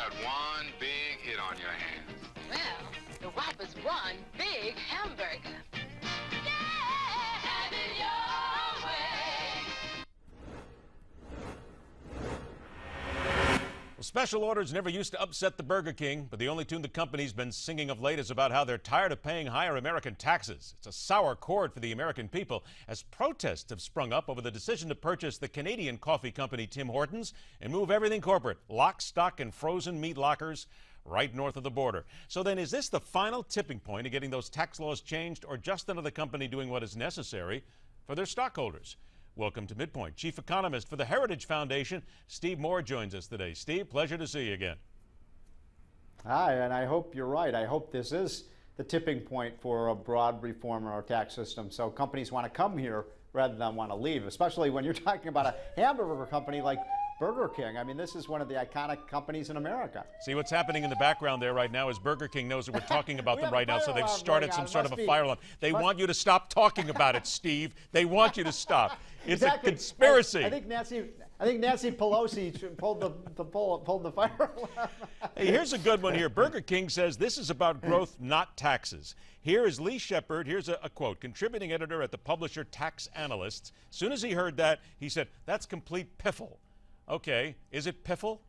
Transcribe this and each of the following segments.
got one big hit on your hands. Well, the Whopper's one big hamburger. Yeah, have it your way. Well, special orders never used to upset the Burger King, but the only tune the company's been singing of late is about how they're tired of paying higher American taxes. It's a sour chord for the American people as protests have sprung up over the decision to purchase the Canadian coffee company Tim Hortons and move everything corporate, lock, stock, and frozen meat lockers right north of the border. So then, is this the final tipping point of getting those tax laws changed, or just another company doing what is necessary for their stockholders? Welcome to MidPoint. Chief economist for the Heritage Foundation, Steve Moore, joins us today. Steve, pleasure to see you again. Hi, and I hope you're right. I hope this is the tipping point for a broad reform in our tax system, so companies want to come here rather than want to leave, especially when you're talking about a hamburger company like Burger King. I mean, this is one of the iconic companies in America. See, what's happening in the background there right now is Burger King knows that we're talking about them right now, so they've started some sort of a fire alarm. They want you to stop talking about it, Steve. They want you to stop. It's exactly. A conspiracy. I think Nancy Pelosi pulled the fire alarm. Hey, here's a good one here. Burger King says this is about growth, not taxes. Here is Lee Shepard. Here's a quote. Contributing editor at the publisher Tax Analysts. As soon as he heard that, he said, that's complete piffle. Okay, is it piffle?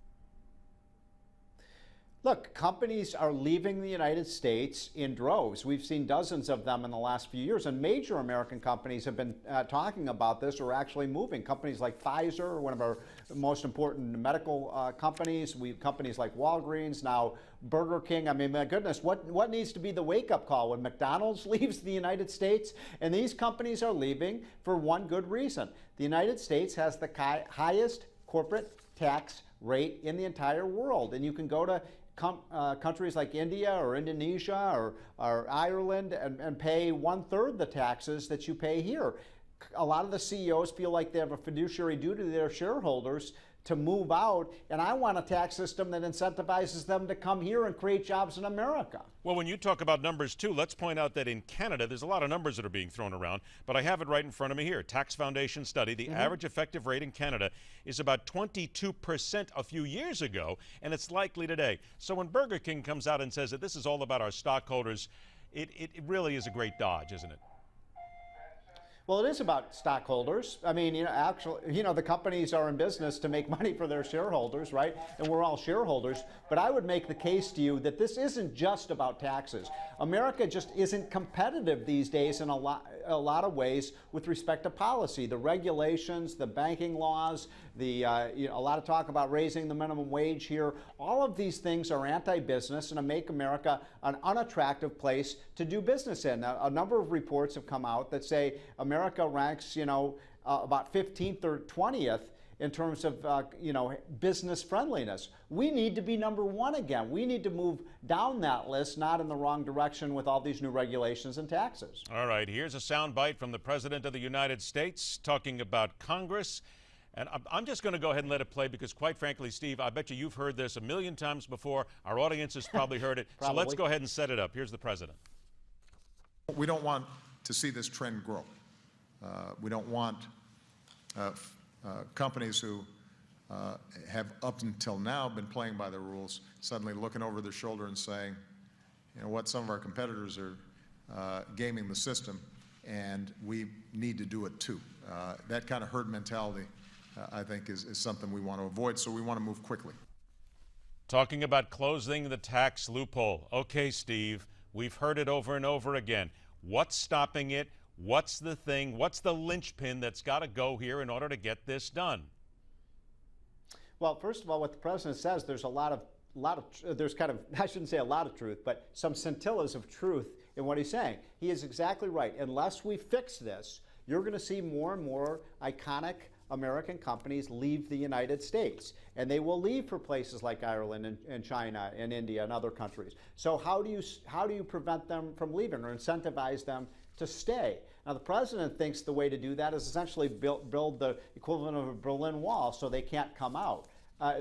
Look, companies are leaving the United States in droves. We've seen dozens of them in the last few years, and major American companies have been talking about this or actually moving. Companies like Pfizer, one of our most important medical companies, companies like Walgreens, now Burger King. I mean, my goodness, what needs to be the wake-up call when McDonald's leaves the United States? And these companies are leaving for one good reason. The United States has the highest corporate tax rate in the entire world, and you can go to countries like India or Indonesia or Ireland and pay 1/3 the taxes that you pay here. A lot of the CEOs feel like they have a fiduciary duty to their shareholders to move out, and I want a tax system that incentivizes them to come here and create jobs in America. Well, when you talk about numbers too, let's point out that in Canada, there's a lot of numbers that are being thrown around, but I have it right in front of me here. Tax Foundation study, the average effective rate in Canada is about 22% a few years ago, and it's likely today. So when Burger King comes out and says that this is all about our stockholders, it really is a great dodge, isn't it? Well, it is about stockholders. I mean, the companies are in business to make money for their shareholders, right? And we're all shareholders. But I would make the case to you that this isn't just about taxes. America just isn't competitive these days in a lot of ways with respect to policy. The regulations, the banking laws, a lot of talk about raising the minimum wage here. All of these things are anti-business and make America an unattractive place to do business in. A number of reports have come out that say America ranks, about 15th or 20th in terms of, business friendliness. We need to be number one again. We need to move down that list, not in the wrong direction with all these new regulations and taxes. All right, here's a soundbite from the President of the United States talking about Congress. And I'm just going to go ahead and let it play because, quite frankly, Steve, I bet you've heard this a million times before. Our audience has probably heard it. So let's go ahead and set it up. Here's the President. We don't want to see this trend grow. We don't want companies who have up until now been playing by the rules suddenly looking over their shoulder and saying, you know what, some of our competitors are gaming the system and we need to do it too. That kind of herd mentality, I think, is something we want to avoid, so we want to move quickly. Talking about closing the tax loophole. Okay, Steve, we've heard it over and over again. What's stopping it? What's the thing? What's the linchpin that's got to go here in order to get this done? Well, first of all, what the president says, there's there's kind of, I shouldn't say a lot of truth, but some scintillas of truth in what he's saying. He is exactly right. Unless we fix this, you're going to see more and more iconic American companies leave the United States, and they will leave for places like Ireland and China and India and other countries. So how do you prevent them from leaving or incentivize them to stay? Now, the president thinks the way to do that is essentially build the equivalent of a Berlin Wall so they can't come out.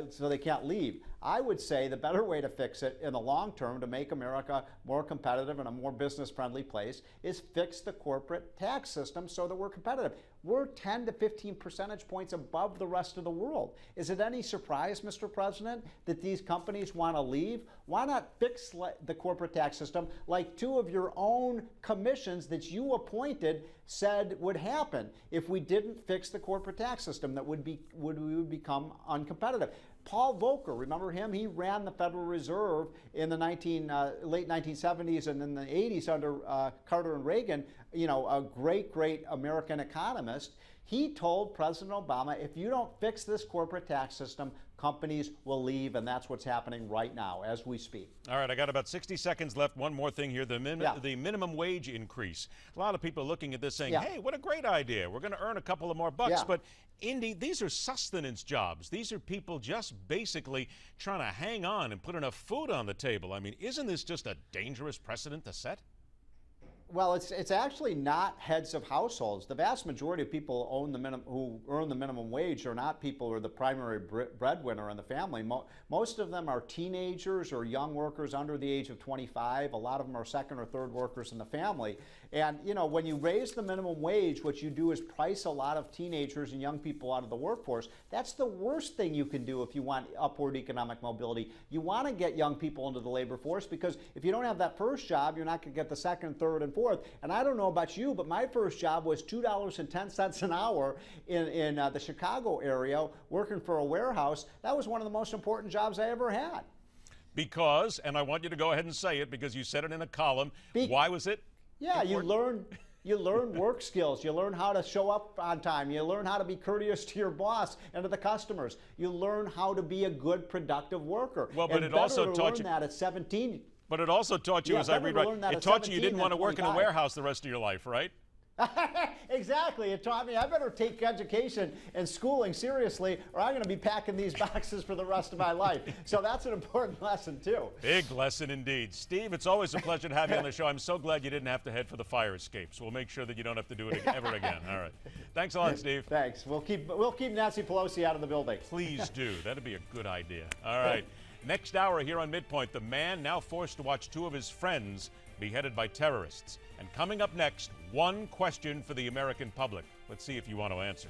So they can't leave. I would say the better way to fix it in the long term to make America more competitive and a more business-friendly place is fix the corporate tax system so that we're competitive. we're 10 to 15 percentage points above the rest of the world. Is it any surprise, Mr. President, that these companies want to leave? Why not fix the corporate tax system like two of your own commissions that you appointed said would happen if we didn't fix the corporate tax system, that we would become uncompetitive? Paul Volcker, remember him? He ran the Federal Reserve in the late 1970s and in the 80s under Carter and Reagan, you know, a great American economist. He told President Obama, if you don't fix this corporate tax system, companies will leave, and that's what's happening right now as we speak. All right, I got about 60 seconds left. One more thing here, the minimum wage increase. A lot of people are looking at this saying, hey, what a great idea. We're going to earn a couple of more bucks. But, Indy, these are sustenance jobs. These are people just basically trying to hang on and put enough food on the table. I mean, isn't this just a dangerous precedent to set? Well, it's actually not heads of households. The vast majority of people who earn the minimum wage are not people who are the primary breadwinner in the family. Most of them are teenagers or young workers under the age of 25. A lot of them are second or third workers in the family. And, you know, when you raise the minimum wage, what you do is price a lot of teenagers and young people out of the workforce. That's the worst thing you can do if you want upward economic mobility. You want to get young people into the labor force, because if you don't have that first job, you're not going to get the second, third, and fourth. And I don't know about you, but my first job was $2.10 an hour in the Chicago area working for a warehouse. That was one of the most important jobs I ever had. Because, and I want you to go ahead and say it because you said it in a column, why was it? Yeah, you learn work skills. You learn how to show up on time. You learn how to be courteous to your boss and to the customers. You learn how to be a good, productive worker. Well, but it also taught you that at 17. But it also taught you, as I read right, it taught you didn't want to work in a warehouse the rest of your life, right? Exactly. It taught me I better take education and schooling seriously, or I'm going to be packing these boxes for the rest of my life. So that's an important lesson, too. Big lesson indeed. Steve, it's always a pleasure to have you on the show. I'm so glad you didn't have to head for the fire escape. So we'll make sure that you don't have to do it ever again. All right. Thanks a lot, Steve. Thanks. We'll keep Nancy Pelosi out of the building. Please do. That'd be a good idea. All right. Next hour here on MidPoint, the man now forced to watch two of his friends beheaded by terrorists. And coming up next, one question for the American public. Let's see if you want to answer.